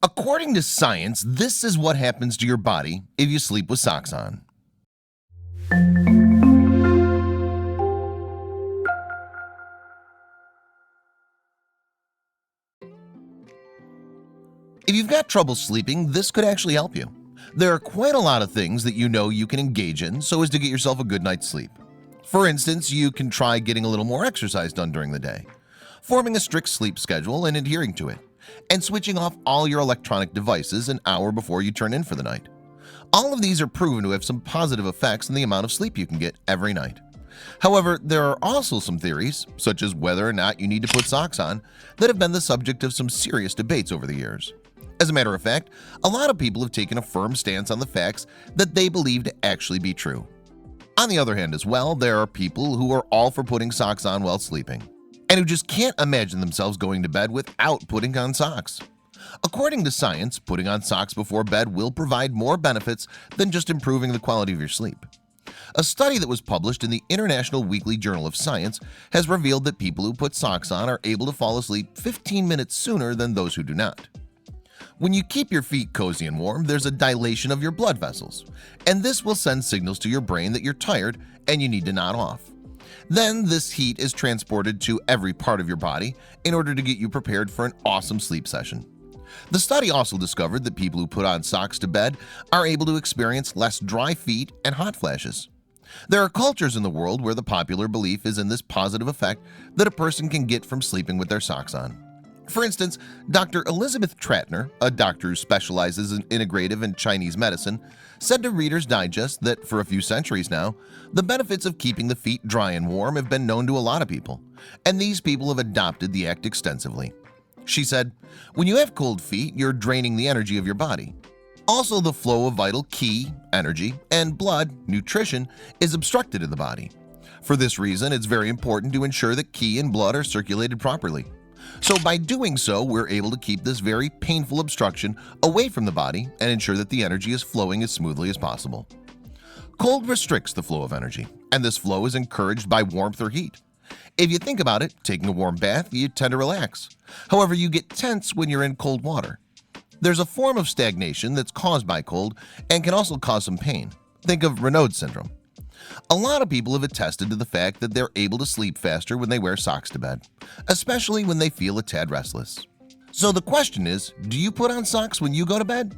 According to science, this is what happens to your body if you sleep with socks on. If you've got trouble sleeping, this could actually help you. There are quite a lot of things that you can engage in so as to get yourself a good night's sleep. For instance, you can try getting a little more exercise done during the day, forming a strict sleep schedule and adhering to it, and switching off all your electronic devices an hour before you turn in for the night. All of these are proven to have some positive effects in the amount of sleep you can get every night. However, there are also some theories, such as whether or not you need to put socks on, that have been the subject of some serious debates over the years. As a matter of fact, a lot of people have taken a firm stance on the facts that they believe to actually be true. On the other hand as well, there are people who are all for putting socks on while sleeping, and who just can't imagine themselves going to bed without putting on socks. According to science, putting on socks before bed will provide more benefits than just improving the quality of your sleep. A study that was published in the International Weekly Journal of Science has revealed that people who put socks on are able to fall asleep 15 minutes sooner than those who do not. When you keep your feet cozy and warm, there's a dilation of your blood vessels, and this will send signals to your brain that you're tired and you need to nod off. Then this heat is transported to every part of your body in order to get you prepared for an awesome sleep session. The study also discovered that people who put on socks to bed are able to experience less dry feet and hot flashes. There are cultures in the world where the popular belief is in this positive effect that a person can get from sleeping with their socks on. For instance, Dr. Elizabeth Tratner, a doctor who specializes in integrative and Chinese medicine, said to Reader's Digest that for a few centuries now, the benefits of keeping the feet dry and warm have been known to a lot of people, and these people have adopted the act extensively. She said, "When you have cold feet, you're draining the energy of your body. Also, the flow of vital qi, energy, and blood, nutrition, is obstructed in the body. For this reason, it's very important to ensure that qi and blood are circulated properly. So by doing so, we're able to keep this very painful obstruction away from the body and ensure that the energy is flowing as smoothly as possible." Cold restricts the flow of energy, and this flow is encouraged by warmth or heat. If you think about it, taking a warm bath, you tend to relax. However, you get tense when you're in cold water. There's a form of stagnation that's caused by cold and can also cause some pain. Think of Raynaud's syndrome. A lot of people have attested to the fact that they're able to sleep faster when they wear socks to bed, especially when they feel a tad restless. So the question is, do you put on socks when you go to bed?